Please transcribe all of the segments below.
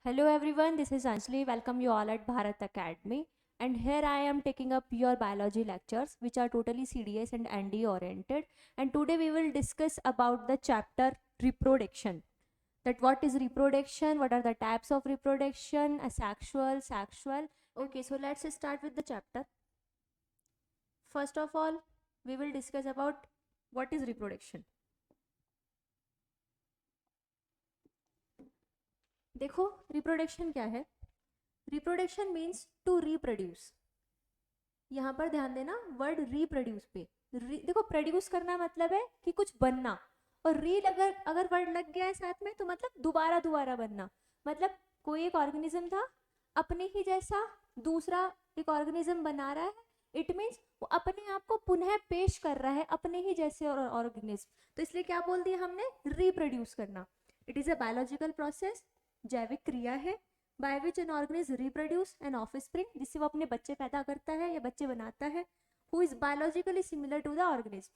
Hello everyone, this is Anjali. Welcome you all at Bharat Academy. And here I am taking up your biology lectures, which are totally CDS and ND oriented. And today we will discuss about the chapter reproduction. That what is reproduction, what are the types of reproduction, asexual, sexual. Okay, so let's start with the chapter. First of all, we will discuss about what is reproduction. देखो reproduction क्या है. Reproduction means to reproduce. यहाँ पर ध्यान देना word reproduce पे. देखो produce करना मतलब है कि कुछ बनना, और री अगर अगर वर्ड लग गया है साथ में तो मतलब दोबारा दोबारा बनना. मतलब कोई एक ऑर्गेनिज्म था, अपने ही जैसा दूसरा एक ऑर्गेनिज्म बना रहा है. इट मीन्स वो अपने आप को पुनः पेश कर रहा है अपने ही जैसे ऑर्गेनिज्म. तो इसलिए क्या बोल दिया हमने, रिप्रोड्यूस करना. It is a biological process, जैविक क्रिया है by which an organism reproduce an offspring, जिससे वो अपने बच्चे पैदा करता है या बच्चे बनाता है, who is biologically similar to the organism.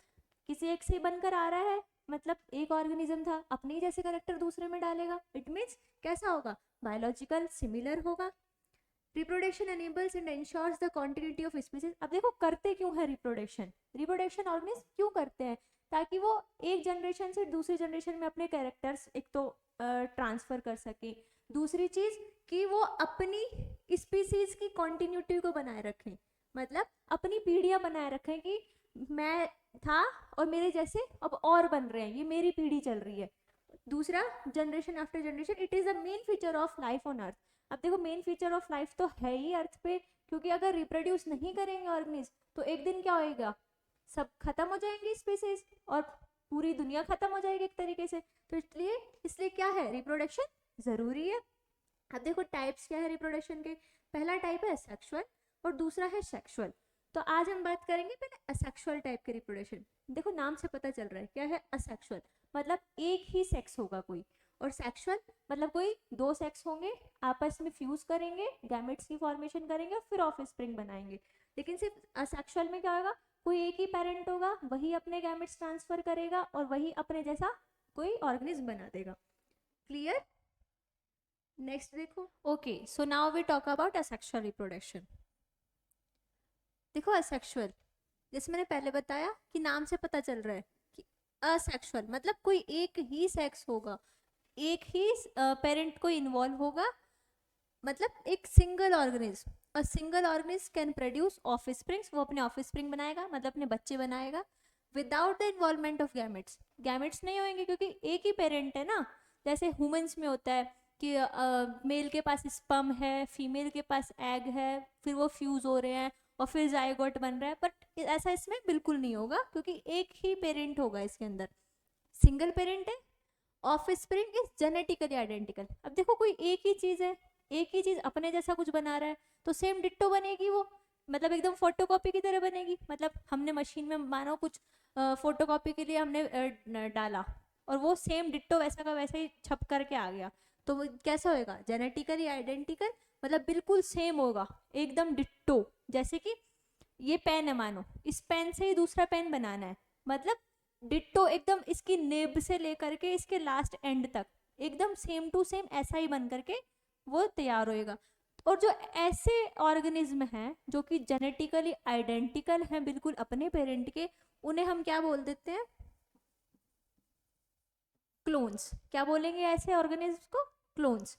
किसी एक से बनकर आ रहा है, मतलब एक ऑर्गेनिज्म था, अपने ही जैसे करेक्टर दूसरे में डालेगा. इट मीन्स कैसा होगा, बायोलॉजिकल सिमिलर होगा. Reproduction enables and ensures the continuity of species. अब देखो करते क्यों है रिप्रोडक्शन, रिप्रोडक्शन ऑर्गेनिज्म क्यों करते हैं, ताकि वो एक जनरेशन से दूसरी जनरेशन में अपने कैरेक्टर्स एक तो ट्रांसफर कर सके. दूसरी चीज कि वो अपनी स्पीसीज की कॉन्टिन्यूटी को बनाए रखें, मतलब अपनी पीढ़ियां बनाए रखें कि मैं था और मेरे जैसे अब और बन रहे हैं, ये मेरी पीढ़ी चल रही है. दूसरा generation after generation, it is the main feature of life on earth. अब देखो मेन फीचर ऑफ लाइफ तो है ही अर्थ पे, क्योंकि अगर रिप्रोड्यूस नहीं करेंगे ऑर्गेनिज्म तो एक दिन क्या होएगा, सब खत्म हो जाएंगी स्पीसीज और पूरी दुनिया खत्म हो जाएगी एक तरीके से. तो इसलिए इसलिए क्या है, रिप्रोडक्शन जरूरी है. अब देखो टाइप्स क्या है रिप्रोडक्शन के. पहला टाइप है असेक्सुअल और दूसरा है सेक्सुअल. तो आज हम बात करेंगे पहले असेक्सुअल टाइप के रिप्रोडक्शन. देखो नाम से पता चल रहा है क्या है, असेक्सुअल मतलब एक ही सेक्स होगा कोई, और सेक्सुअल मतलब कोई दो सेक्स होंगे, आपस में फ्यूज करेंगे, गैमेट्स की फॉर्मेशन करेंगे और फिर ऑफस्प्रिंग बनाएंगे. लेकिन सिर्फ असेक्सुअल में क्या होगा, कोई एक ही पेरेंट होगा, वही अपने गैमेट्स ट्रांसफर करेगा और वही अपने जैसा कोई ऑर्गेनिज्म बना देगा. क्लियर. नेक्स्ट देखो. Okay, so now we talk about asexual reproduction. देखो असेक्सुअल, जैसे मैंने पहले बताया कि नाम से पता चल रहा है कि असेक्सुअल मतलब कोई एक ही सेक्स होगा, एक ही पेरेंट को इन्वॉल्व होगा, मतलब एक single organism. A single organism can produce offsprings, वो अपने ऑफस्प्रिंग बनाएगा मतलब अपने बच्चे बनाएगा without the involvement of gametes. Gametes नहीं होंगे क्योंकि एक ही पेरेंट है ना. जैसे ह्यूमंस में होता है कि मेल के पास स्पर्म है, फीमेल के पास एग है, फिर वो फ्यूज हो रहे हैं और फिर जायगोट बन रहा है. बट ऐसा इसमें बिल्कुल नहीं होगा क्योंकि एक ही पेरेंट होगा इसके अंदर, सिंगल पेरेंट है. Offspring is genetically identical. अब देखो कोई एक ही चीज है, एक ही चीज अपने जैसा कुछ बना रहा है तो सेम डिट्टो बनेगी वो, मतलब एकदम फोटोकॉपी की तरह बनेगी. मतलब हमने मशीन में मानो कुछ फोटोकॉपी के लिए हमने डाला और वो सेम डिट्टो वैसा का वैसा ही छप करके आ गया, तो वो कैसा होएगा, जेनेटिकली आइडेंटिकल, मतलब बिल्कुल सेम होगा, एकदम डिट्टो. जैसे कि ये पेन है, मानो इस पेन से ही दूसरा पेन बनाना है, मतलब डिट्टो एकदम इसकी नेब से लेकर के इसके लास्ट एंड तक एकदम सेम टू सेम ऐसा ही बन करके वो तैयार होएगा. और जो ऐसे ऑर्गेनिज्म हैं जो कि जेनेटिकली आइडेंटिकल हैं बिल्कुल अपने पेरेंट के, उन्हें हम क्या बोल देते हैं, क्लोन्स. क्या बोलेंगे ऐसे ऑर्गेनिज्म को, क्लोन्स.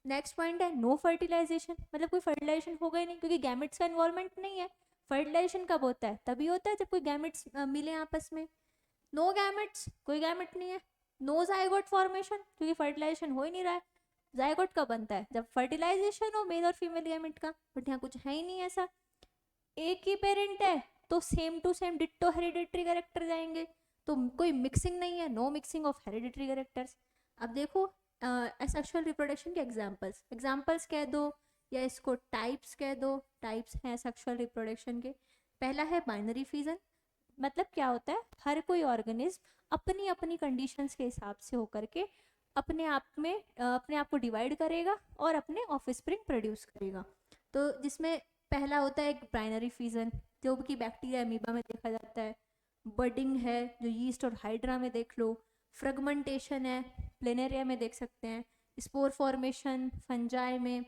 नेक्स्ट पॉइंट है नो फर्टिलाइजेशन, मतलब कोई फर्टिलाइजेशन होगा ही नहीं क्योंकि गैमेट्स का इन्वॉल्वमेंट नहीं है. फर्टिलाइजेशन कब होता है, तभी होता है जब कोई गैमेट्स मिले आपस में. नो गैमेट्स, कोई गैमेट नहीं है. नो जायगोट फॉर्मेशन, क्योंकि फर्टिलाइजेशन हो ही नहीं रहा है. जायगोट कब बनता है, जब फर्टिलाइजेशन हो मेल और फीमेल गैमेट का, बट यहाँ कुछ है ही नहीं ऐसा. एक ही पेरेंट है तो same to same ditto hereditary character जाएंगे, तो कोई मिक्सिंग नहीं है, no mixing of hereditary characters. अब देखो एसेक्सुअल रिप्रोडक्शन के एग्जांपल्स, एग्जांपल्स कह दो या इसको टाइप्स कह दो. टाइप्स हैं सेक्सुअल रिप्रोडक्शन के. पहला है बाइनरी फिजन, मतलब क्या होता है, हर कोई ऑर्गेनिज्म अपनी अपनी कंडीशंस के हिसाब से होकर के अपने आप में अपने आप को डिवाइड करेगा और अपने ऑफस्प्रिंग प्रोड्यूस करेगा. तो जिसमें पहला होता है एक बाइनरी फिजन, जो कि बैक्टीरिया अमीबा में देखा जाता है. बडिंग है जो यीस्ट और हाइड्रा में देख लो. फ्रेगमेंटेशन है, प्लेनेरिया में देख सकते हैं. स्पोर फॉर्मेशन फंजाई में,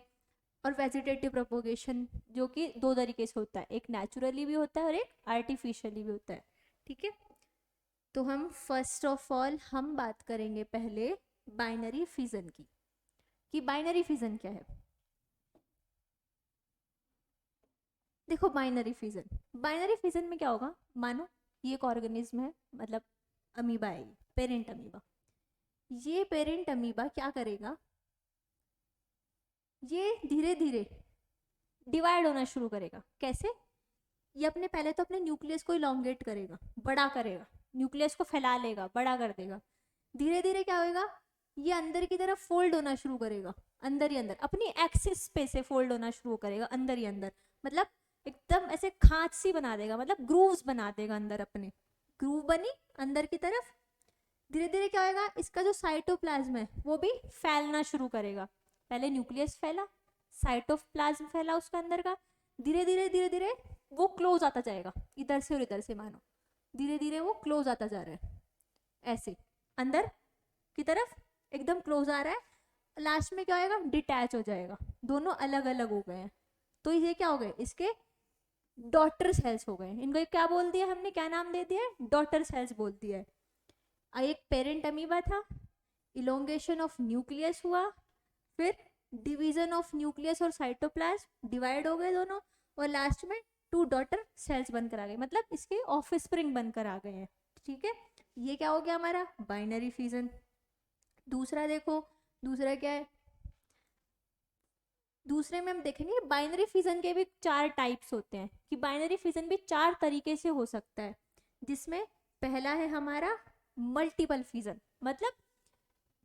और वेजिटेटिव प्रोपोगेशन जो कि दो तरीके से होता है, एक नेचुरली भी होता है और एक आर्टिफिशियली भी होता है। ठीक है, तो हम फर्स्ट ऑफ ऑल हम बात करेंगे पहले बाइनरी फिजन की, कि बाइनरी फिजन क्या है। देखो बाइनरी फिजन में क्या होगा, मानो ये एक ऑर्गेनिज्म है, मतलब अमीबा है, पेरेंट अमीबा। ये पेरेंट अमीबा क्या करेगा, ये धीरे धीरे डिवाइड होना शुरू करेगा। कैसे, ये अपने पहले तो अपने न्यूक्लियस को इलोंगेट करेगा, बड़ा करेगा, न्यूक्लियस को फैला लेगा, बड़ा कर देगा। धीरे धीरे क्या होगा, ये अंदर की तरफ फोल्ड होना शुरू करेगा, अंदर ही अंदर अपनी एक्सिस पे से फोल्ड होना शुरू करेगा, अंदर ही अंदर, मतलब एकदम ऐसे खांच सी बना देगा, मतलब ग्रूव्स बना देगा अंदर, अपने ग्रूव बनी अंदर की तरफ। धीरे धीरे क्या होगा, इसका जो साइटोप्लाज्म है वो भी फैलना शुरू करेगा। पहले न्यूक्लियस फैला, साइटोप्लाज्म फैला उसका अंदर का, धीरे धीरे वो क्लोज आता जाएगा, इधर से और इधर से, मानो धीरे धीरे वो क्लोज आता जा रहा है, ऐसे अंदर की तरफ एकदम क्लोज आ रहा है। लास्ट में क्या होएगा, डिटैच हो जाएगा, दोनों अलग अलग हो गए हैं। तो ये क्या हो गए, इसके डॉटर सेल्स हो गए। इनको क्या बोल दिया हमने, क्या नाम दे दिया, डॉटर सेल्स बोल दिया है। एक पेरेंट अमीबा था, इलोंगेशन ऑफ न्यूक्लियस हुआ, फिर डिवीजन ऑफ न्यूक्लियस और साइटोप्लाज्म, डिवाइड हो गए दोनों, और लास्ट में 2 डॉटर सेल्स बनकर आ गए, मतलब इसके ऑफस्प्रिंग बनकर आ गए हैं। ठीक है, ये क्या हो गया हमारा बाइनरी फिजन। दूसरा देखो, दूसरा क्या है, दूसरे में हम देखेंगे बाइनरी फिजन के भी 4 टाइप्स होते हैं, कि बाइनरी फिजन भी 4 तरीके से हो सकता है, जिसमें पहला है हमारा मल्टीपल फिजन। मतलब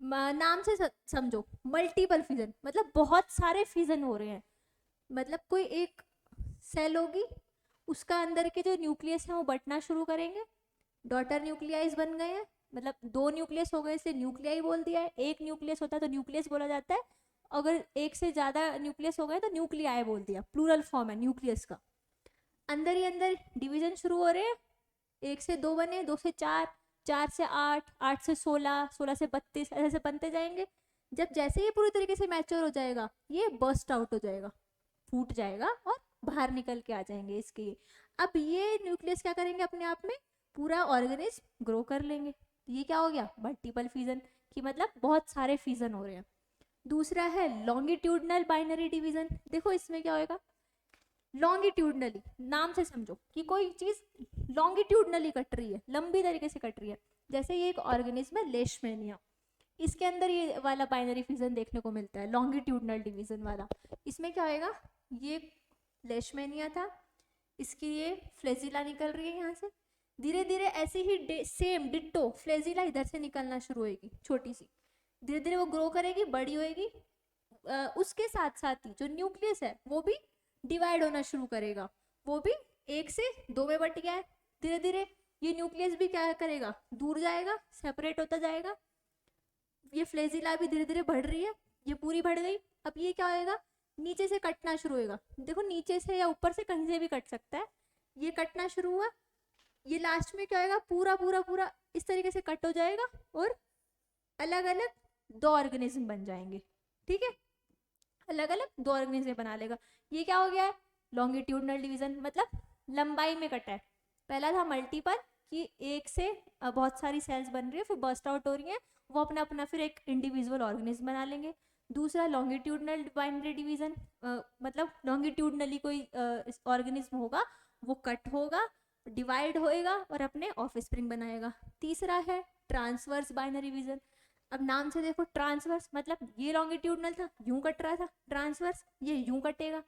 नाम से समझो, मल्टीपल फिजन मतलब बहुत सारे फिजन हो रहे हैं, मतलब कोई एक सेल होगी, उसका अंदर के जो न्यूक्लियस है वो बटना शुरू करेंगे, डॉटर न्यूक्लियाइज बन गए हैं, मतलब 2 न्यूक्लियस हो गए, इसलिए न्यूक्लियाई बोल दिया है। एक न्यूक्लियस होता है तो न्यूक्लियस बोला जाता है, अगर एक से ज्यादा न्यूक्लियस हो गए तो न्यूक्लियाई बोल दिया, प्लूरल फॉर्म है न्यूक्लियस का। अंदर ही अंदर डिवीजन शुरू हो रहे हैं, 1 से 2 बने, 2 से 4, 4 से 8, 8 से 16, 16 से 32, ऐसे बनते जाएंगे। जब जैसे ये पूरी तरीके से मैच्योर हो जाएगा, ये बर्स्ट आउट हो जाएगा, फूट जाएगा और बाहर निकल के आ जाएंगे इसके। अब ये न्यूक्लियस क्या करेंगे, अपने आप में पूरा ऑर्गेनिज्म ग्रो कर लेंगे। ये क्या हो गया, मल्टीपल फिजन, कि मतलब बहुत सारे फिजन हो रहे हैं। दूसरा है लॉन्गिट्यूडनल बाइनरी डिवीजन। देखो इसमें क्या होएगा, लॉन्गिट्यूडनली, नाम से समझो कि कोई चीज लॉन्गिट्यूडनली कट रही है, लंबी तरीके से कट रही है। जैसे ये एक ऑर्गेनिज्म है लेशमेनिया, इसके अंदर ये वाला बाइनरी फिजन देखने को मिलता है, लॉन्गिट्यूडनल डिवीजन वाला। इसमें क्या होएगा, ये लेशमेनिया था, इसकी ये फ्लेजिला निकल रही है यहाँ से, धीरे धीरे ऐसे ही सेम डिट्टो फ्लेजिला इधर से निकलना शुरू होएगी, छोटी सी, धीरे धीरे वो ग्रो करेगी, बड़ी होएगी। उसके साथ साथ ही जो न्यूक्लियस है वो भी डिवाइड होना शुरू करेगा, वो भी 1 से 2 में बट गया है। धीरे धीरे ये न्यूक्लियस भी क्या करेगा, दूर जाएगा, सेपरेट होता जाएगा। ये फ्लेजिला भी धीरे धीरे बढ़ रही है, ये पूरी बढ़ गई। अब ये क्या होएगा, नीचे से कटना शुरू होएगा। देखो नीचे से या ऊपर से कहीं से भी कट सकता है, ये कटना शुरू हुआ, ये लास्ट में क्या होएगा, पूरा पूरा पूरा इस तरीके से कट हो जाएगा और अलग अलग 2 ऑर्गेनिज्म बन जाएंगे। ठीक है, अलग अलग 2 ऑर्गेनिज्म बना लेगा। ये क्या हो गया है, लॉन्गिट्यूडनल डिवीजन, मतलब लंबाई में कटा है। पहला था मल्टीपल, कि एक से बहुत सारी सेल्स बन रही है, फिर बर्स्ट आउट हो रही है, वो अपना अपना फिर एक इंडिविजुअल ऑर्गेनिज्म बना लेंगे। दूसरा लॉन्गिट्यूडनल बाइनरी डिवीजन, मतलब लॉन्गिट्यूडनली कोई ऑर्गेनिज्म होगा, वो कट होगा, डिवाइड होएगा और अपने ऑफस्प्रिंग बनाएगा। तीसरा है ट्रांसवर्स बाइनरी डिवीजन। अब नाम से देखो, ट्रांसवर्स मतलब ये लॉन्गिट्यूडनल था, यूं कट रहा था, ट्रांसवर्स ये यूं कटेगा।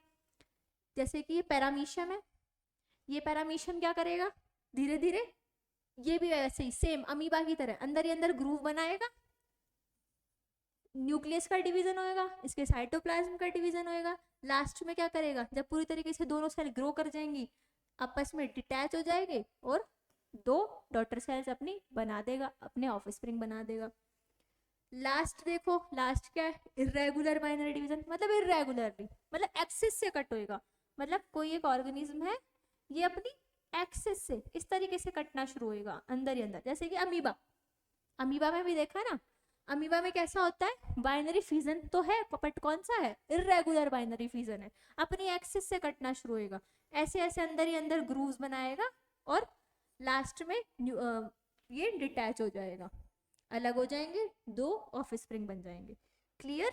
जैसे कि ये पैरामीशियम है, ये पैरामीशियम क्या करेगा, धीरे धीरे ये भी वैसे ही सेम अमीबा की तरह अंदर ही अंदर ग्रूव बनाएगा, न्यूक्लियस का डिवीजन होएगा, इसके साइटोप्लाज्म का डिवीजन होएगा। लास्ट में क्या करेगा, जब पूरी तरीके से दोनों सेल ग्रो कर जाएंगी, आपस में डिटैच हो जाएंगे और 2 डॉटर सेल्स अपनी बना देगा, अपने ऑफस्प्रिंग बना देगा। लास्ट देखो, लास्ट क्या है, इर्रेगुलर बाइनरी डिवीजन, मतलब इर्रेगुलरली, मतलब एक्सिस से कट होएगा। मतलब कोई एक ऑर्गेनिज्म है, ये अपनी एक्सिस से इस तरीके से कटना शुरू होएगा अंदर ही अंदर। जैसे कि अमीबा, अमीबा में भी देखा ना, अमीबा में कैसा होता है, बाइनरी फिजन तो है बट कौन सा है, इर्रेगुलर बाइनरी फिजन है, अपनी एक्सिस से कटना शुरू होएगा, ऐसे ऐसे अंदर ही अंदर ग्रूव्स बनाएगा और लास्ट में ये डिटैच हो जाएगा, अलग हो जाएंगे, दो ऑफ स्प्रिंग बन जाएंगे। क्लियर?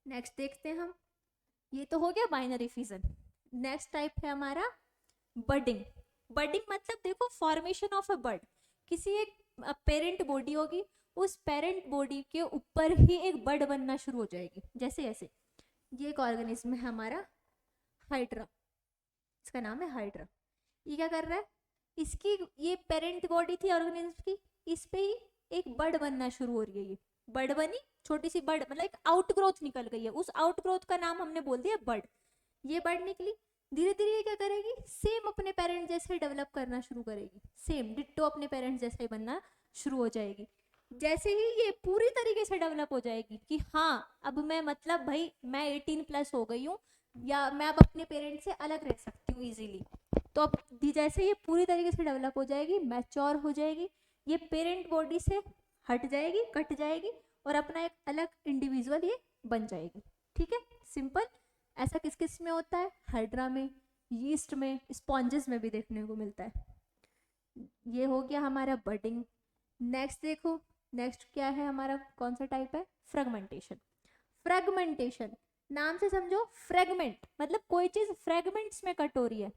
नेक्स्ट देखते हैं हम, ये तो हो गया बाइनरी फिजन। नेक्स्ट टाइप है हमारा बडिंग। बडिंग मतलब देखो फॉर्मेशन ऑफ अ बड, किसी एक पेरेंट बॉडी होगी, उस पेरेंट बॉडी के ऊपर ही एक बड बनना शुरू हो जाएगी। जैसे ऐसे ये एक ऑर्गेनिज्म है हमारा हाइड्रा, इसका नाम है हाइड्रा। ये क्या कर रहा है, इसकी ये पेरेंट बॉडी थी ऑर्गेनिज्म की, इस पे ही एक बड बनना शुरू हो रही है। ये बड बनी, छोटी सी बड, मतलब एक आउटग्रोथ निकल गई है, उस आउटग्रोथ का नाम हमने बोल दिया बड। ये बड निकली, धीरे धीरे ये क्या करेगी, सेम अपने पेरेंट जैसे डेवलप करना शुरू करेगी, सेम डिट्टो अपने पेरेंट जैसे बनना शुरू हो जाएगी। जैसे ही ये पूरी तरीके से डेवलप हो जाएगी कि हाँ अब मैं मतलब भाई मैं 18+ हो गई हूँ, या मैं अब अपने पेरेंट्स से अलग रह सकती हूँ इजीली, तो अब जैसे ये पूरी तरीके से डेवलप हो जाएगी, मैच्योर हो जाएगी, ये पेरेंट बॉडी से हट जाएगी, कट जाएगी और अपना एक अलग इंडिविजुअल ये बन जाएगी। ठीक है, सिंपल। ऐसा किस किस में होता है, हाइड्रा में, यीस्ट में, स्पॉन्जेस में भी देखने को मिलता है। ये हो गया हमारा बडिंग। नेक्स्ट देखो, नेक्स्ट क्या है हमारा, कौन सा टाइप है, फ्रेगमेंटेशन। फ्रेगमेंटेशन नाम से समझो, फ्रेगमेंट मतलब कोई चीज फ्रेगमेंट्स में कट हो रही है।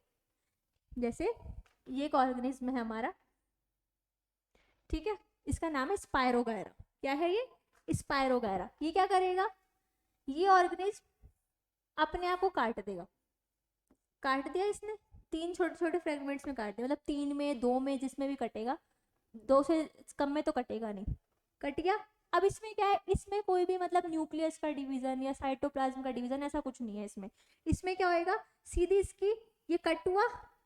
जैसे ये एक ऑर्गेनिज्म है हमारा, ठीक है, इसका नाम है स्पायरोगायरा। क्या है ये, स्पायरोगायरा। ये क्या करेगा, ये ऑर्गेनिज्म अपने आप को काट देगा। काट दिया इसने, 3 छोटे छोटे फ्रेगमेंट्स में काट दिया, मतलब 3 में 2 में जिसमें भी कटेगा, 2 से कम में तो कटेगा नहीं, कट गया। अब इसमें क्या है, इसमें कोई भी मतलब न्यूक्लियस का डिवीजन या साइटोप्लाज्म का डिवीजन ऐसा कुछ नहीं है इसमें। इसमें क्या होएगा, सीधी इसकी ये कट हुआ,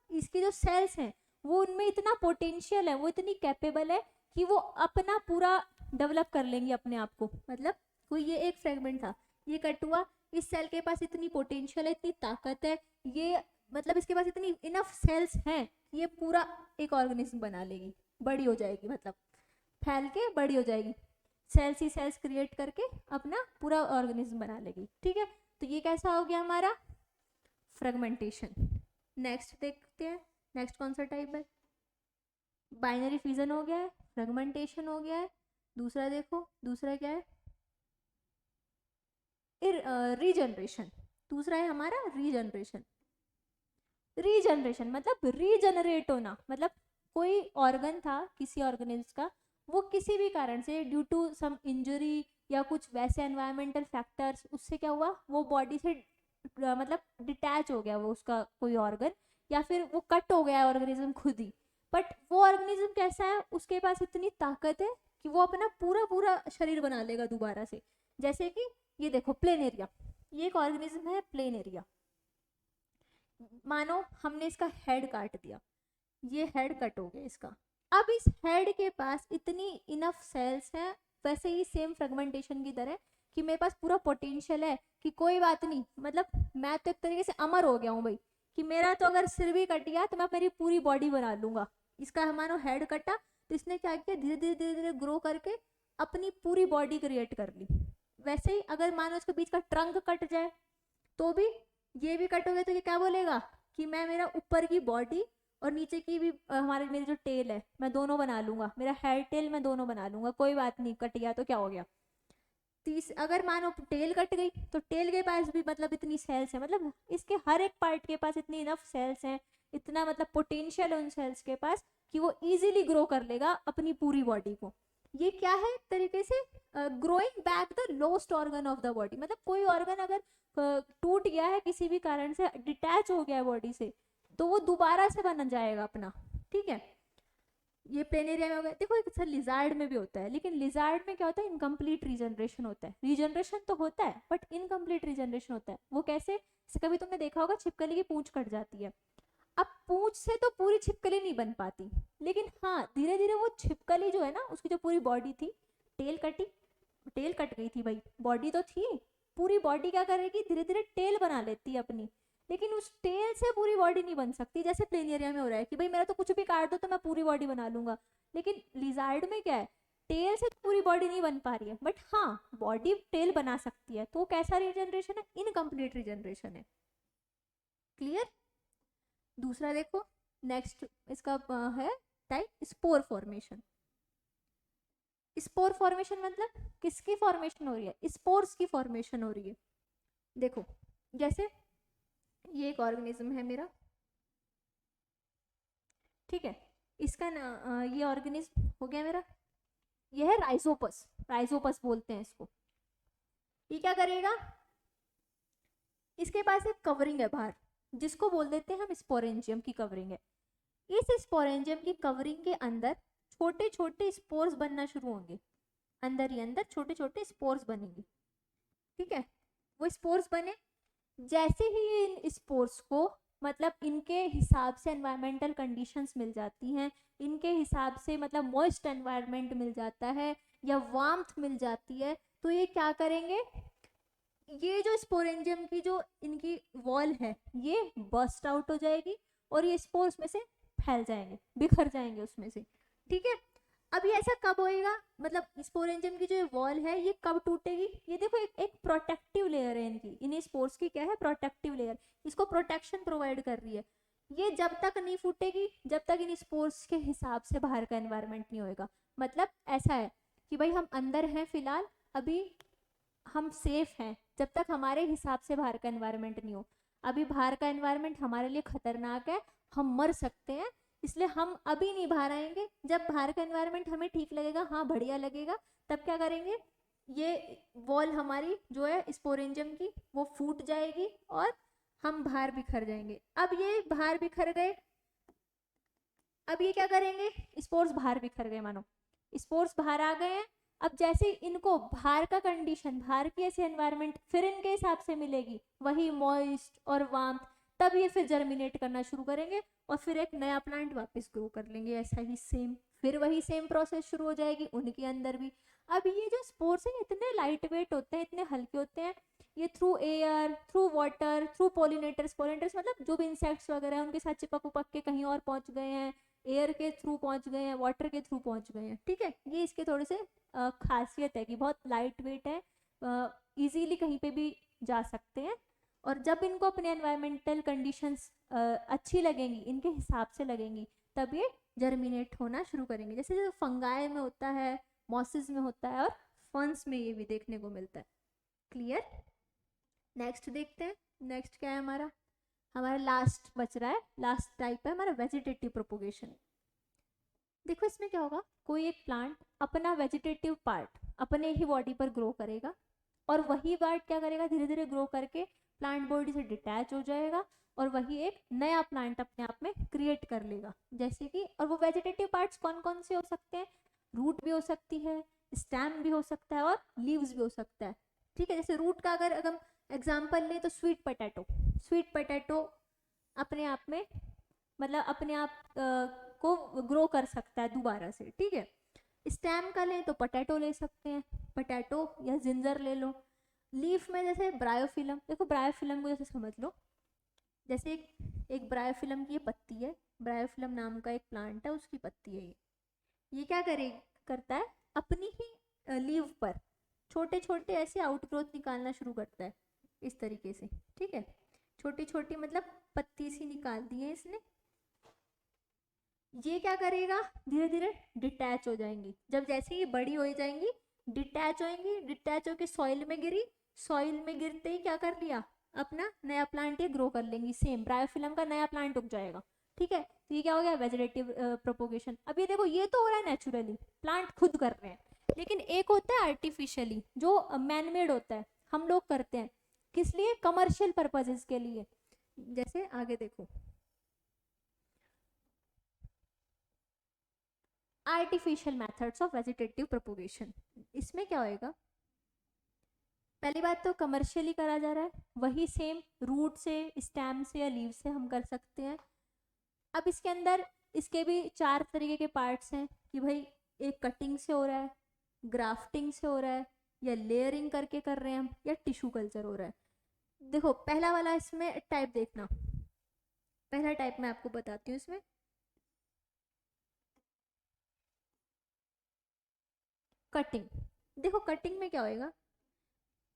इसकी जो सेल्स हैं वो उनमें इतना पोटेंशियल है, वो इतनी कैपेबल है कि वो अपना पूरा डेवलप कर लेंगी अपने आप को। मतलब कोई ये एक फ्रेगमेंट था, ये कट हुआ, इस सेल के पास इतनी पोटेंशियल है, इतनी ताकत है, ये मतलब इसके पास इतनी इनफ सेल्स हैं, ये पूरा एक ऑर्गेनिज्म बना लेगी, बड़ी हो जाएगी, मतलब फैल के बड़ी हो जाएगी, सेल्स ही सेल्स क्रिएट करके अपना पूरा ऑर्गेनिज्म बना लेगी। ठीक है, तो ये कैसा हो गया हमारा फ्रेगमेंटेशन। नेक्स्ट देखते हैं, नेक्स्ट कौन सा टाइप है, बाइनरी फिजन हो गया है, फ्रेगमेंटेशन हो गया है, दूसरा देखो, दूसरा क्या है, रीजनरेशन। दूसरा है हमारा रीजनरेशन। रीजनरेशन मतलब रीजनरेट होना, मतलब कोई ऑर्गन था किसी ऑर्गेनिज्म का, वो किसी भी कारण से ड्यू टू सम इंजरी या कुछ वैसे एनवायरमेंटल फैक्टर्स, उससे क्या हुआ, वो बॉडी से मतलब डिटैच हो गया वो उसका कोई ऑर्गन, या फिर वो कट हो गया ऑर्गेनिज्म खुद ही। बट वो ऑर्गेनिज्म कैसा है, उसके पास इतनी ताकत है कि वो अपना पूरा पूरा शरीर बना लेगा दोबारा से। जैसे कि ये देखो प्लेनेरिया, ये एक ऑर्गेनिज्म है प्लेनेरिया। मानो हमने इसका हेड काट दिया, ये हेड कट हो गया इसका, अब इस हेड के पास इतनी इनफ सेल्स हैं, वैसे ही सेम फ्रेगमेंटेशन की तरह कि मेरे पास पूरा पोटेंशियल है कि कोई बात नहीं, मतलब मैं तो एक तरीके से अमर हो गया हूँ भाई, कि मेरा तो अगर सिर भी कट गया तो मैं मेरी पूरी बॉडी बना लूंगा। इसका हमारा हेड कटा तो इसने क्या किया, धीरे धीरे धीरे धीरे ग्रो करके अपनी पूरी बॉडी क्रिएट कर ली। वैसे ही अगर मानो इसके बीच का ट्रंक कट जाए तो भी, ये भी कट हो गया तो ये क्या बोलेगा कि मैं मेरा ऊपर की बॉडी और नीचे की भी हमारे मेरी जो टेल है मैं दोनों बना लूंगा, मेरा हेड टेल मैं दोनों बना लूंगा, कोई बात नहीं, कट गया तो क्या हो गया। अगर मानो टेल कट गई तो टेल के पास भी मतलब इतनी सेल्स है, मतलब इसके हर एक पार्ट के पास इतनी इनफ सेल्स हैं, इतना मतलब पोटेंशियल है उन सेल्स के पास कि वो इजीली ग्रो कर लेगा अपनी पूरी बॉडी को। ये क्या है, एक तरीके से growing back the lost organ of the body. मतलब कोई ऑर्गन अगर टूट गया है किसी भी कारण से, डिटैच हो गया है बॉडी से, तो वो दोबारा से बन जाएगा अपना। ठीक है, ये प्लेनेरिया में हो गया। देखो एक सर लिजार्ड में भी होता है, लेकिन लिजार्ड में क्या होता है, इनकम्प्लीट रीजनरेशन होता है। रीजनरेशन तो होता है बट इनकम्प्लीट रीजनरेशन होता है। वो कैसे, कभी तुमने देखा होगा छिपकली की पूंछ कट जाती है, अब पूंछ से तो पूरी छिपकली नहीं बन पाती, लेकिन हाँ धीरे धीरे वो छिपकली जो है ना, उसकी जो पूरी बॉडी थी, टेल कटी, टेल कट गई थी भाई, बॉडी तो थी, पूरी बॉडी क्या करेगी, धीरे धीरे टेल बना लेती है अपनी, लेकिन उस टेल से पूरी बॉडी नहीं बन सकती। जैसे प्लेनेरिया में हो रहा है कि भाई मेरा तो कुछ भी काट दो तो मैं पूरी बॉडी बना लूंगा, लेकिन लिजार्ड में क्या है, टेल से तो पूरी बॉडी नहीं बन पा रही है, बट हाँ बॉडी टेल बना सकती है, तो कैसा रिजनरेशन है, इनकम्प्लीट रिजनरेशन है। क्लियर। दूसरा देखो, नेक्स्ट इसका है type spore formation. Spore formation मतलब किसकी फॉर्मेशन हो रही है, स्पोर्स की फॉर्मेशन हो रही है। देखो जैसे ये एक ऑर्गेनिज्म है मेरा, ठीक है, इसका ना ये ऑर्गेनिज्म हो गया मेरा, ये है राइजोपस, राइजोपस बोलते हैं इसको। ये क्या करेगा, इसके पास एक कवरिंग है बाहर, जिसको बोल देते हैं हम स्पोरेंजियम की कवरिंग है। इस स्पोरेंजियम की कवरिंग के अंदर छोटे छोटे स्पोर्स बनना शुरू होंगे, अंदर ही अंदर छोटे छोटे स्पोर्स बनेंगे, ठीक है। वो स्पोर्स बने, जैसे ही इन स्पोर्स को मतलब इनके हिसाब से एनवायरमेंटल कंडीशंस मिल जाती हैं, इनके हिसाब से मतलब मॉइस्ट एनवायरनमेंट मिल जाता है या वार्मथ मिल जाती है, तो ये क्या करेंगे, ये जो स्पोरेंजियम की जो इनकी वॉल है ये बस्ट आउट हो जाएगी और ये स्पोर्स में से फैल जाएंगे, बिखर जाएंगे उसमें से, ठीक है। अब ये ऐसा कब होएगा, मतलब स्पोरेंजियम की जो वॉल है ये कब टूटेगी, ये देखो एक प्रोटेक्टिव लेयर है इनकी, इन स्पोर्स की क्या है, प्रोटेक्टिव लेयर, इसको प्रोटेक्शन प्रोवाइड कर रही है। ये जब तक नहीं फूटेगी जब तक इन स्पोर्स के हिसाब से बाहर का एनवायरनमेंट नहीं होएगा। मतलब ऐसा है कि भाई हम अंदर हैं फिलहाल, अभी हम सेफ हैं जब तक हमारे हिसाब से बाहर का एनवायरनमेंट नहीं हो, अभी बाहर का एनवायरनमेंट हमारे लिए खतरनाक है, हम मर सकते हैं, इसलिए हम अभी नहीं बाहर आएंगे। जब बाहर का एनवायरनमेंट हमें ठीक लगेगा, हाँ बढ़िया लगेगा, तब क्या करेंगे, ये वॉल हमारी जो है स्पोरेंजियम की वो फूट जाएगी और हम बाहर बिखर जाएंगे। अब ये बाहर बिखर गए, अब ये क्या करेंगे, स्पोर्स बाहर बिखर गए, मानो स्पोर्स बाहर आ गए हैं। अब जैसे इनको बाहर का कंडीशन, बाहर की ऐसी एनवायरनमेंट फिर इनके हिसाब से मिलेगी, वही मॉइस्ट और वार्म, तब ये फिर जर्मिनेट करना शुरू करेंगे और फिर एक नया प्लांट वापस ग्रो कर लेंगे, ऐसा ही सेम, फिर वही सेम प्रोसेस शुरू हो जाएगी उनके अंदर भी। अब ये जो स्पोर्स हैं इतने लाइट वेट होते हैं, इतने हल्के होते हैं, ये through air, through water, through pollinators, pollinators मतलब जो भी इंसेक्ट्स वगैरह हैं उनके साथ चिपक उपक के कहीं और पहुंच गए हैं, एयर के थ्रू पहुंच गए हैं, वाटर के थ्रू पहुंच गए हैं, ठीक है। ये इसके थोड़े से खासियत है कि बहुत लाइट वेट है, इजीली कहीं पे भी जा सकते हैं, और जब इनको अपने एनवायरमेंटल कंडीशंस अच्छी लगेंगी, इनके हिसाब से लगेंगी, तब ये जर्मिनेट होना शुरू करेंगे, जैसे जो फंगाई में होता है, मॉसिस में होता है और फंस में ये भी देखने को मिलता है। क्लियर। नेक्स्ट देखते हैं, नेक्स्ट क्या है हमारा, हमारा लास्ट बच रहा है, लास्ट टाइप है हमारा वेजिटेटिव प्रोपोगेशन। देखो इसमें क्या होगा, कोई एक प्लांट अपना वेजिटेटिव पार्ट अपने ही बॉडी पर ग्रो करेगा और वही पार्ट क्या करेगा, धीरे धीरे ग्रो करके प्लांट बॉडी से डिटैच हो जाएगा और वही एक नया प्लांट अपने आप में क्रिएट कर लेगा। जैसे कि, और वो वेजिटेटिव पार्ट्स कौन कौन से हो सकते हैं, रूट भी हो सकती है, स्टेम भी हो सकता है और लीव्स भी हो सकता है, ठीक है। जैसे रूट का अगर हम एग्जाम्पल लें तो स्वीट पोटैटो, स्वीट पोटैटो अपने आप में मतलब अपने आप को ग्रो कर सकता है दोबारा से, ठीक है। स्टेम का लें तो पोटैटो ले सकते हैं, पोटैटो या जिंजर ले लो। लीफ में जैसे ब्रायोफिलम, देखो ब्रायोफिलम को जैसे समझ लो, जैसे एक ब्रायोफिलम की ये पत्ती है, ब्रायोफिलम नाम का एक प्लांट है, उसकी पत्ती है ये क्या करता है, अपनी ही लीव पर छोटे छोटे ऐसे आउटग्रोथ निकालना शुरू करता है, इस तरीके से, ठीक है। छोटी छोटी मतलब पत्ती सी निकाल दी है इसने, ये क्या करेगा, धीरे धीरे डिटैच हो जाएंगी, जब जैसे ये बड़ी हो जाएंगी डिटैच होएंगी, डिटैच होकर सॉइल में गिरी, सॉइल में गिरते ही क्या कर लिया, अपना नया प्लांट ये ग्रो कर लेंगी, सेम ब्रायोफिलम का नया प्लांट उग जाएगा, ठीक है। तो ये क्या हो गया, वेजिटेटिव प्रोपोगेशन। अब ये देखो ये तो हो रहा है नेचुरली, प्लांट खुद कर रहे हैं, लेकिन एक होता है आर्टिफिशियली जो मैनमेड होता है, हम लोग करते हैं, किस लिए, कमर्शियल पर्पजेस के लिए। जैसे आगे देखो, artificial methods of vegetative propagation, इसमें क्या होएगा, पहली बात तो कमर्शियली करा जा रहा है, वही सेम रूट से, स्टेम से या लीव से हम कर सकते हैं। अब इसके अंदर इसके भी 4 तरीके के पार्ट्स हैं कि भाई एक कटिंग से हो रहा है, ग्राफ्टिंग से हो रहा है, या लेयरिंग करके कर रहे हैं हम, या टिश्यू कल्चर हो रहा है। देखो पहला वाला इसमें टाइप देखना, पहला टाइप मैं आपको बताती हूँ इसमें, कटिंग, देखो कटिंग में क्या होएगा,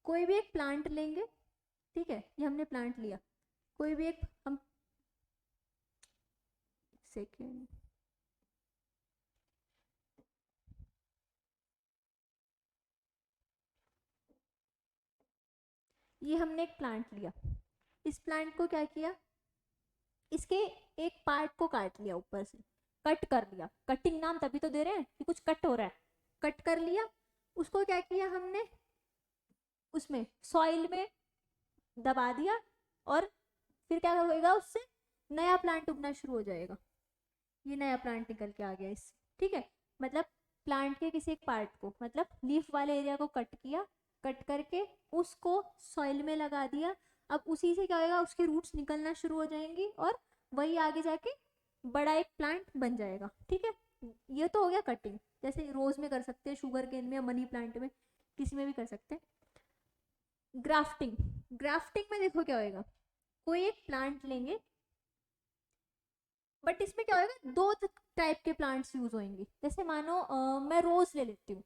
कोई भी एक प्लांट लेंगे, ठीक है, ये हमने प्लांट लिया, कोई भी एक हम, सेकेंड, ये हमने एक प्लांट लिया, इस प्लांट को क्या किया, इसके एक पार्ट को काट लिया, ऊपर से कट कर लिया, कटिंग नाम तभी तो दे रहे हैं कि कुछ कट हो रहा है, कट कर लिया, उसको क्या किया हमने, उसमें सॉइल में दबा दिया, और फिर क्या होएगा, उससे नया प्लांट उगना शुरू हो जाएगा, ये नया प्लांट निकल के आ गया इससे, ठीक है। मतलब प्लांट के किसी एक पार्ट को, मतलब लीफ वाले एरिया को कट किया, कट करके उसको सॉइल में लगा दिया, अब उसी से क्या होएगा, उसके रूट्स निकलना शुरू हो जाएंगी और वही आगे जाके बड़ा एक प्लांट बन जाएगा, ठीक है। ये तो हो गया कटिंग, जैसे रोज में कर सकते हैं, शुगर केन में, मनी प्लांट में, किसी में भी कर सकते हैं। ग्राफ्टिंग, ग्राफ्टिंग में देखो क्या होएगा, कोई एक प्लांट लेंगे, बट इसमें क्या होगा, दो टाइप के प्लांट्स यूज होंगे, जैसे मानो मैं रोज ले लेती हूँ,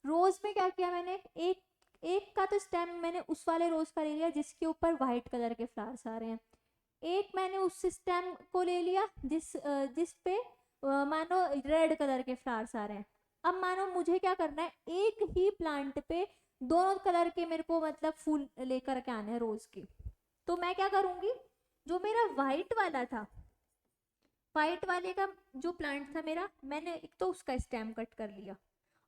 रोज में क्या किया मैंने, एक एक का तो स्टेम मैंने उस वाले रोज का ले लिया जिसके ऊपर व्हाइट कलर के फ्लावर्स आ रहे हैं, एक मैंने उस स्टेम को ले लिया जिस पे मानो रेड कलर के फ्लावर्स आ रहे हैं। अब मानो मुझे क्या करना है, एक ही प्लांट पे दोनों कलर के मेरे को मतलब फूल लेकर के आने हैं रोज के, तो मैं क्या करूंगी, जो मेरा व्हाइट वाला था, व्हाइट वाले का जो प्लांट था मेरा, मैंने एक तो उसका स्टेम कट कर लिया,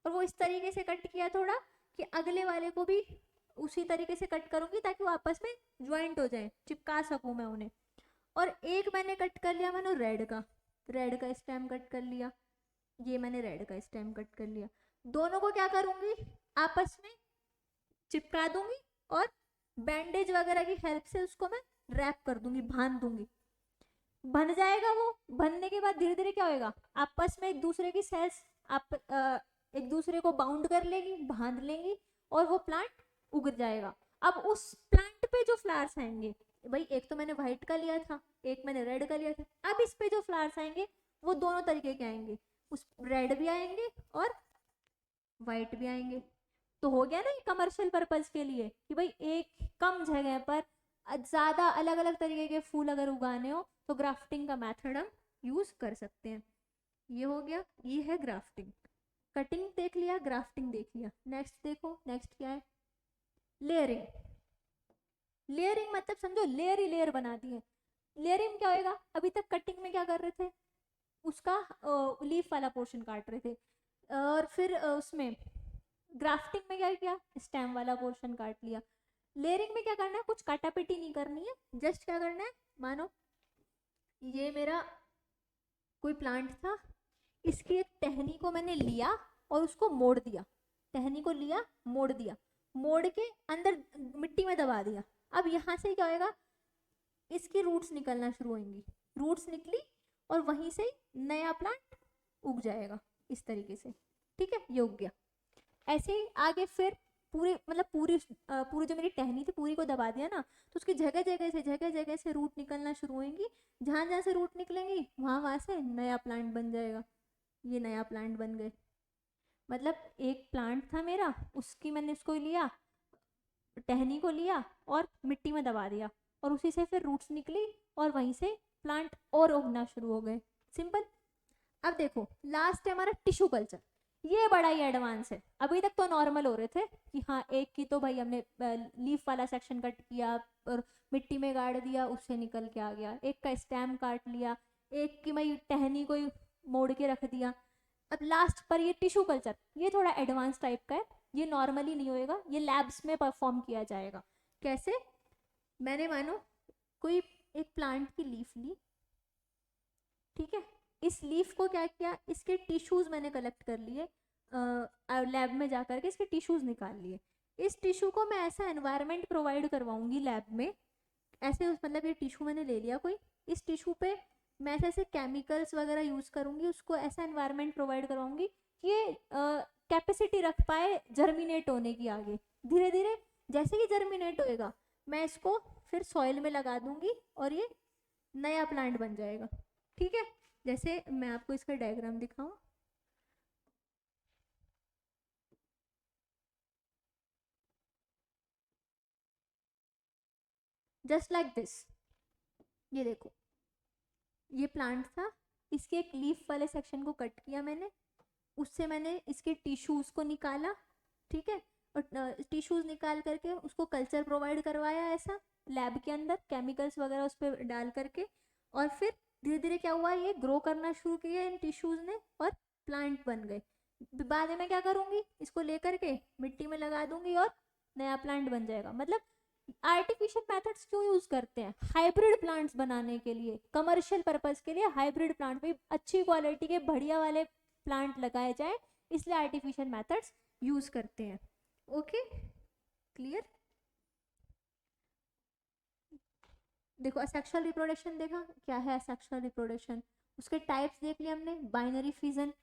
और वो इस तरीके से कट किया थोड़ा कि अगले वाले को भी उसी तरीके से कट करूंगी ताकि वो आपस में ज्वाइंट हो जाए, चिपका सकूं मैं उन्हें। और एक मैंने कट कर लिया मैंने रेड का स्टेम कट कर लिया, ये मैंने रेड का स्टेम कट कर लिया, दोनों को क्या करूंगी, आपस में चिपका दूंगी, और बैंडेज वगैरह की हेल्प से उसको मैं रैप कर दूंगी, बांध दूंगी, बन जाएगा वो। बनने के बाद धीरे धीरे क्या होएगा, आपस में एक दूसरे की सेल्स आप एक दूसरे को बाउंड कर लेगी, बांध लेंगी, और वो प्लांट उग जाएगा। अब उस प्लांट पे जो फ्लावर्स आएंगे, भाई एक तो मैंने व्हाइट का लिया था, एक मैंने रेड का लिया था, अब इस पे जो फ्लावर्स आएंगे वो दोनों तरीके के आएंगे, उस रेड भी आएंगे और व्हाइट भी आएंगे। तो हो गया ना ये कमर्शियल पर्पज के लिए कि भाई एक कम जगह पर ज्यादा अलग अलग तरीके के फूल अगर उगाने हो तो ग्राफ्टिंग का मेथड हम यूज कर सकते हैं। ये हो गया, ये है ग्राफ्टिंग। कटिंग देख लिया, ग्राफ्टिंग देख लिया, नेक्स्ट देखो, नेक्स्ट क्या है, लेयरिंग। लेयरिंग मतलब समझो लेयर ही लेयर बना दी है। लेयरिंग क्या होएगा, अभी तक कटिंग में क्या कर रहे थे, उसका लीफ वाला पोर्शन काट रहे थे, और फिर उसमें ग्राफ्टिंग में क्या किया, स्टेम वाला पोर्शन काट लिया। लेयरिंग में क्या करना है, कुछ काटापिटी नहीं करनी है, जस्ट क्या करना है, मानो ये मेरा कोई प्लांट था, इसकी एक टहनी को मैंने लिया और उसको मोड़ दिया, टहनी को लिया मोड़ दिया, मोड़ के अंदर मिट्टी में दबा दिया। अब यहाँ से क्या होएगा, इसकी रूट्स निकलना शुरू होंगी, रूट्स निकली और वहीं से नया प्लांट उग जाएगा इस तरीके से, ठीक है, ये उग गया। ऐसे ही आगे फिर पूरी मतलब पूरी जो मेरी टहनी थी पूरी को दबा दिया ना, तो उसकी जगह जगह से रूट निकलना शुरू होंगी, जहां जहां से रूट निकलेंगी वहां वहां से नया प्लांट बन जाएगा। ये नया प्लांट बन गए, मतलब एक प्लांट था मेरा, उसकी मैंने उसको लिया, टहनी को लिया और मिट्टी में दबा दिया, और उसी से फिर रूट्स निकली और वहीं से प्लांट और उगना शुरू हो गए, सिंपल। अब देखो लास्ट है हमारा टिश्यू कल्चर, ये बड़ा ही एडवांस है। अभी तक तो नॉर्मल हो रहे थे कि हाँ एक की तो भाई हमने लीफ वाला सेक्शन कट किया और मिट्टी में गाड़ दिया, उससे निकल के आ गया, एक का स्टेम काट लिया, एक की भाई टहनी को मोड़ के रख दिया। अब लास्ट पर ये टिश्यू कल्चर, ये थोड़ा एडवांस टाइप का है, ये नॉर्मली नहीं होएगा, ये लैब्स में परफॉर्म किया जाएगा। कैसे, मैंने मानो कोई एक प्लांट की लीफ ली, ठीक है, इस लीफ को क्या किया, इसके टिश्यूज मैंने कलेक्ट कर लिए, लैब में जाकर के इसके टिश्यूज निकाल लिए, इस टिश्यू को मैं ऐसा एनवायरनमेंट प्रोवाइड करवाऊंगी लैब में, ऐसे मतलब ये टिश्यू मैंने ले लिया कोई, इस टिश्यू पे मैं ऐसे ऐसे केमिकल्स वगैरह यूज करूंगी, उसको ऐसा एनवायरनमेंट प्रोवाइड करवाऊंगी कि ये कैपेसिटी रख पाए जर्मिनेट होने की, आगे धीरे धीरे जैसे कि जर्मिनेट होएगा मैं इसको फिर सॉइल में लगा दूंगी और ये नया प्लांट बन जाएगा, ठीक है। जैसे मैं आपको इसका डायग्राम दिखाऊं, जस्ट लाइक दिस। ये देखो, ये प्लांट था, इसके एक लीफ वाले सेक्शन को कट किया मैंने, उससे मैंने इसके टिश्यूज को निकाला, ठीक है, और टिश्यूज निकाल करके उसको कल्चर प्रोवाइड करवाया ऐसा लैब के अंदर, केमिकल्स वगैरह उस पर डाल करके, और फिर धीरे धीरे क्या हुआ, ये ग्रो करना शुरू किया इन टिश्यूज ने और प्लांट बन गए। बाद में मैं क्या करूँगी, इसको लेकर के मिट्टी में लगा दूंगी और नया प्लांट बन जाएगा। मतलब आर्टिफिशियल मेथड्स क्यों यूज करते हैं, हाइब्रिड प्लांट्स बनाने के लिए, कमर्शियल पर्पस के लिए हाइब्रिड प्लांट भी अच्छी क्वालिटी के बढ़िया वाले प्लांट लगाए जाए, इसलिए आर्टिफिशियल मेथड्स यूज करते हैं। Okay, clear. देखो असेक्सुअल रिप्रोडक्शन देखा, क्या है असेक्सुअल रिप्रोडक्शन, उसके टाइप्स देख लिए हमने। बाइनरी फिजन,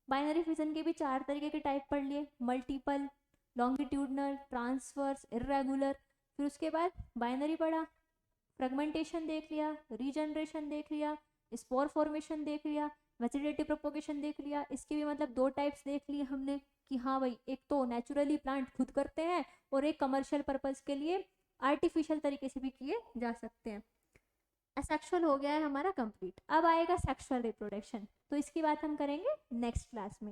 बाइनरी फिजन के भी 4 तरीके के टाइप पढ़ लिए, मल्टीपल, लॉन्गिट्यूडनल, ट्रांसवर्स, इर्रेगुलर। फिर उसके बाद बाइनरी पढ़ा, फ्रेगमेंटेशन देख लिया, रीजनरेशन देख लिया, स्पोर फॉर्मेशन देख लिया, वेजिटेटिव प्रोपोगेशन देख लिया। इसके भी मतलब 2 टाइप्स देख लिए हमने कि हाँ भाई, एक तो नेचुरली प्लांट खुद करते हैं और एक कमर्शियल पर्पस के लिए आर्टिफिशियल तरीके से भी किए जा सकते हैं। असेक्सुअल हो गया है हमारा कंप्लीट। अब आएगा सेक्सुअल रिप्रोडक्शन, तो इसकी बात हम करेंगे नेक्स्ट क्लास में।